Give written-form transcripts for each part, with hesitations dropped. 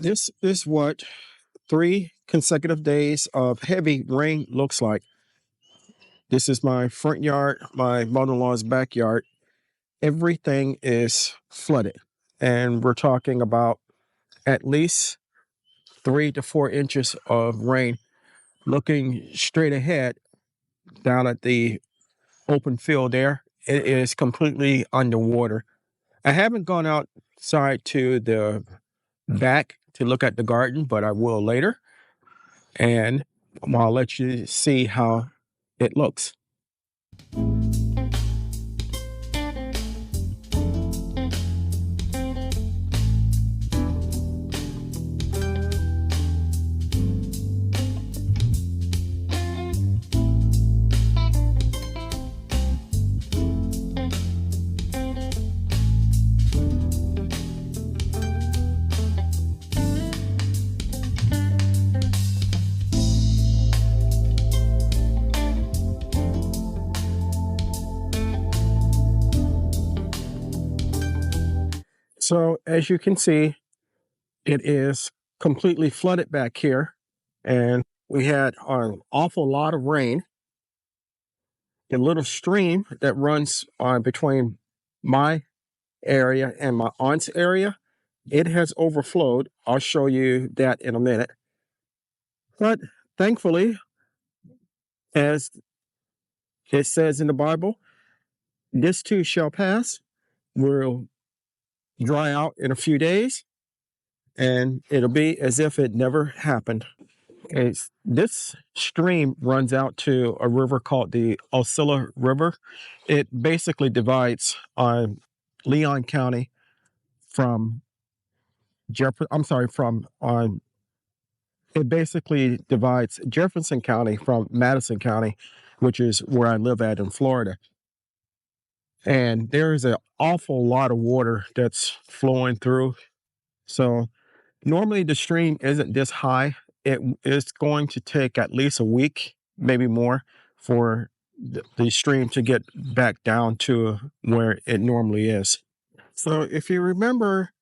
This is what 3 consecutive days of heavy rain looks like. This is my front yard, my mother-in-law's backyard. Everything is flooded. And we're talking about at least 3 to 4 inches of rain. Looking straight ahead down at the open field there, it is completely underwater. I haven't gone outside to the back to look at the garden, but I will later. And I'll let you see how it looks. So as you can see, it is completely flooded back here. And we had an awful lot of rain. The little stream that runs between my area and my aunt's area, it has overflowed. I'll show you that in a minute. But thankfully, as it says in the Bible, this too shall pass. We'll dry out in a few days, and it'll be as if it never happened. This stream runs out to a river called the Osceola River. It basically divides Leon County from it basically divides Jefferson County from Madison County, which is where I live at in Florida. And there is an awful lot of water that's flowing through. So normally the stream isn't this high. It is going to take at least a week, maybe more, for the stream to get back down to where it normally is. So if you remember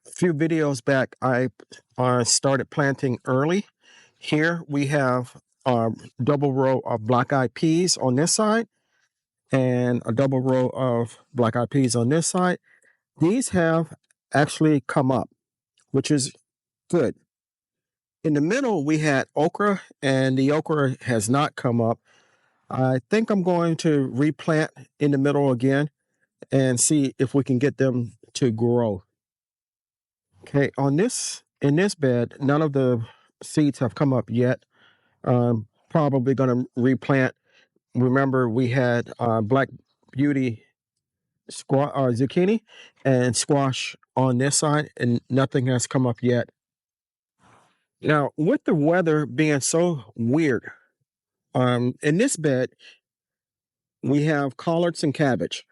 a few videos back, I started planting early. Here we have a double row of black-eyed peas on this side and a double row of black-eyed peas on this side. These have actually come up, which is good. In the middle, we had okra, and the okra has not come up. I think I'm going to replant in the middle again and see if we can get them to grow. Okay, in this bed, none of the seeds have come up yet. Probably going to replant. Remember, we had Black Beauty zucchini and squash on this side, and nothing has come up yet. Now, with the weather being so weird, in this bed, we have collards and cabbage,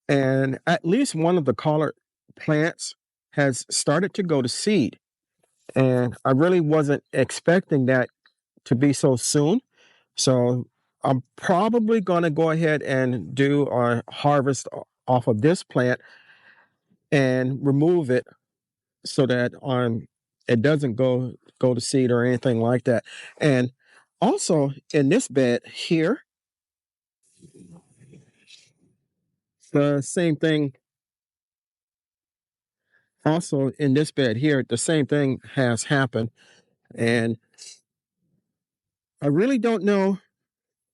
and at least one of the collard plants has started to go to seed. And I really wasn't expecting that to be so soon. So I'm probably going to go ahead and do a harvest off of this plant and remove it so that it doesn't go to seed or anything like that. And also in this bed here, the same thing. Also in this bed here, the same thing has happened. And I really don't know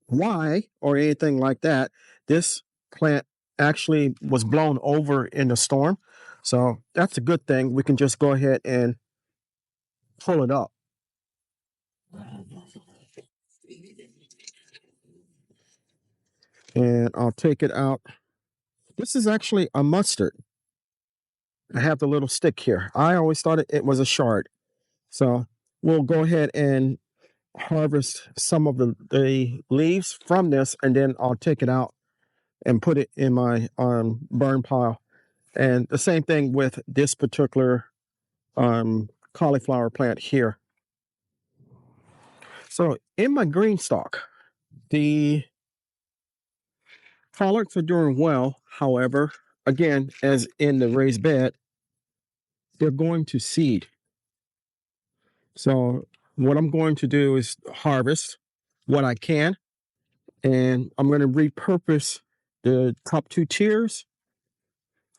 why or anything like that. This plant actually was blown over in the storm. So that's a good thing. We can just go ahead and pull it up. And I'll take it out. This is actually a mustard. I have the little stick here. I always thought it was a shard. So we'll go ahead and harvest some of the leaves from this, and then I'll take it out and put it in my burn pile. And the same thing with this particular cauliflower plant here. So in my green stalk, the collards are doing well. However, again, as in the raised bed, they're going to seed. So what I'm going to do is harvest what I can, and I'm going to repurpose the top two tiers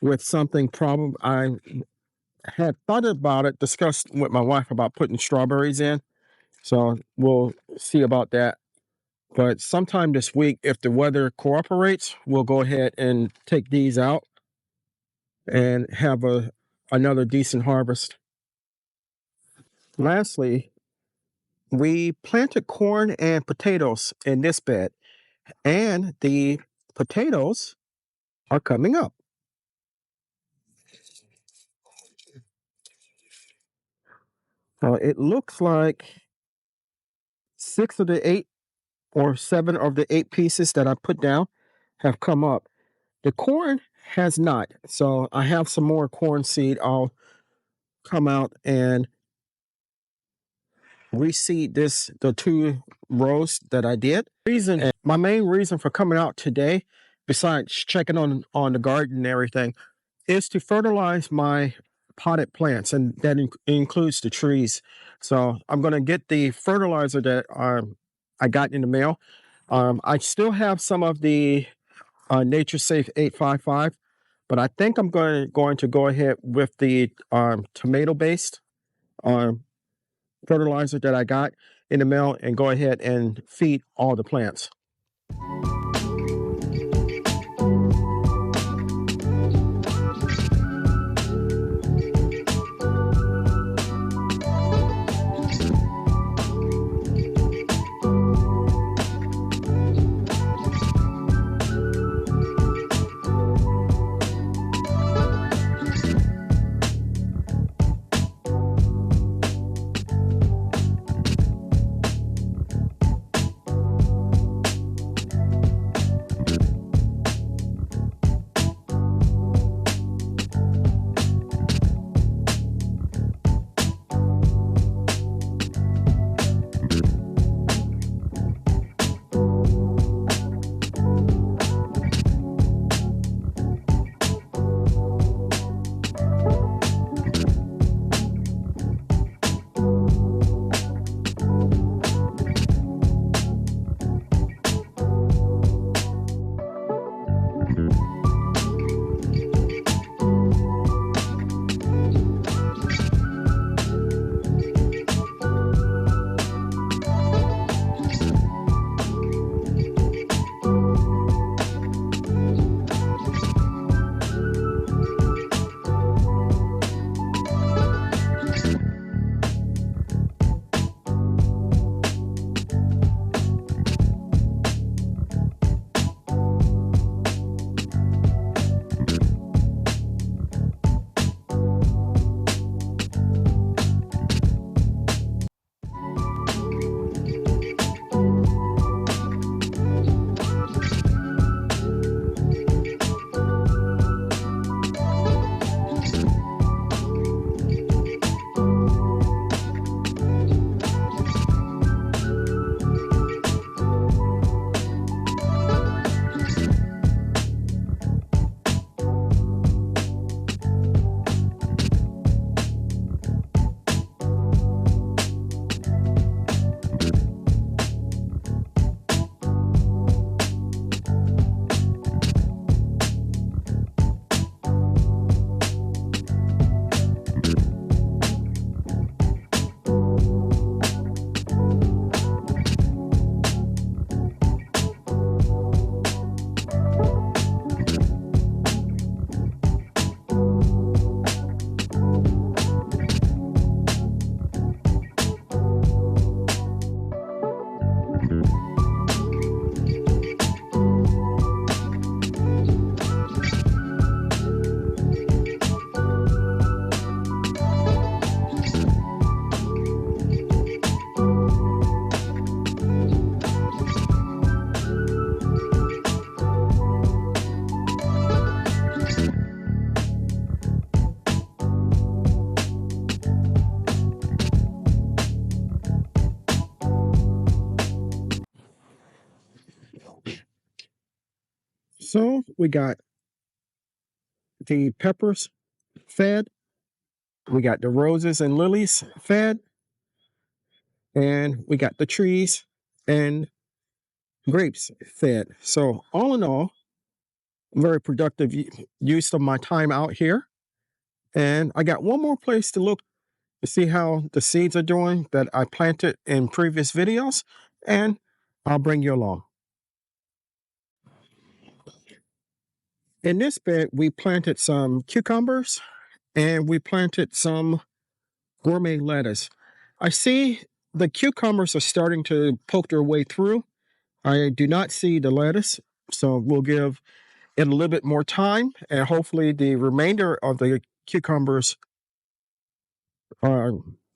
with something. Probably I had thought about it, discussed with my wife about putting strawberries in. So we'll see about that. But sometime this week, if the weather cooperates, we'll go ahead and take these out and have another decent harvest. Lastly, we planted corn and potatoes in this bed, and the potatoes are coming up. It looks like 6 of the 8 or 7 of the 8 pieces that I put down have come up. The corn has not. So I have some more corn seed. I'll come out and reseed the 2 rows that I did. My main reason for coming out today, besides checking on the garden and everything, is to fertilize my potted plants, and that includes the trees. So I'm going to get the fertilizer that I got in the mail. I still have some of the Nature Safe 855, but I think I'm going to go ahead with the tomato-based fertilizer that I got in the mail and go ahead and feed all the plants. So we got the peppers fed, we got the roses and lilies fed, and we got the trees and grapes fed. So all in all, very productive use of my time out here. And I got one more place to look to see how the seeds are doing that I planted in previous videos, and I'll bring you along. In this bed, we planted some cucumbers and we planted some gourmet lettuce. I see the cucumbers are starting to poke their way through. I do not see the lettuce, so we'll give it a little bit more time, and hopefully the remainder of the cucumbers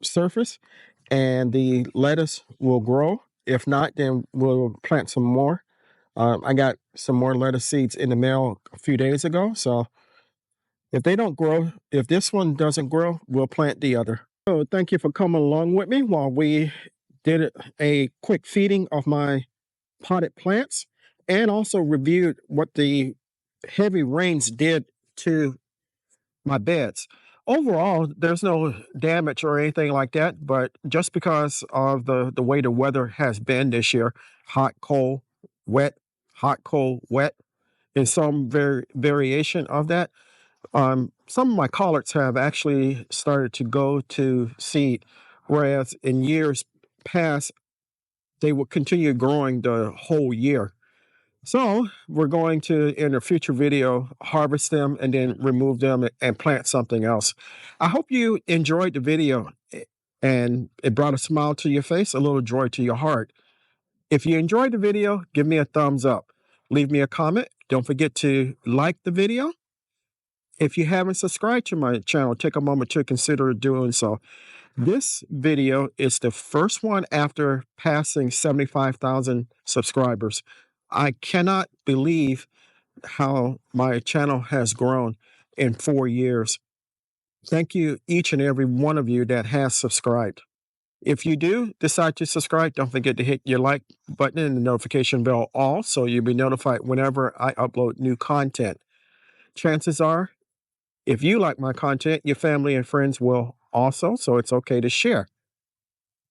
surface and the lettuce will grow. If not, then we'll plant some more. I got some more lettuce seeds in the mail a few days ago, so if they don't grow, if this one doesn't grow, we'll plant the other. So thank you for coming along with me while we did a quick feeding of my potted plants and also reviewed what the heavy rains did to my beds. Overall, there's no damage or anything like that, but just because of the way the weather has been this year, hot, cold, wet, hot, cold, wet, and some variation of that, some of my collards have actually started to go to seed, whereas in years past, they would continue growing the whole year. So we're going to, in a future video, harvest them and then remove them and plant something else. I hope you enjoyed the video and it brought a smile to your face, a little joy to your heart. If you enjoyed the video, give me a thumbs up. Leave me a comment. Don't forget to like the video. If you haven't subscribed to my channel, take a moment to consider doing so. This video is the first one after passing 75,000 subscribers. I cannot believe how my channel has grown in 4 years. Thank you, each and every one of you that has subscribed. If you do decide to subscribe, don't forget to hit your like button and the notification bell all so you'll be notified whenever I upload new content. Chances are, if you like my content, your family and friends will also, so it's okay to share.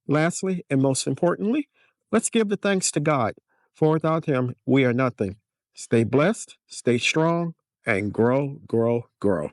Lastly, and most importantly, let's give the thanks to God, for without Him, we are nothing. Stay blessed, stay strong, and grow, grow, grow.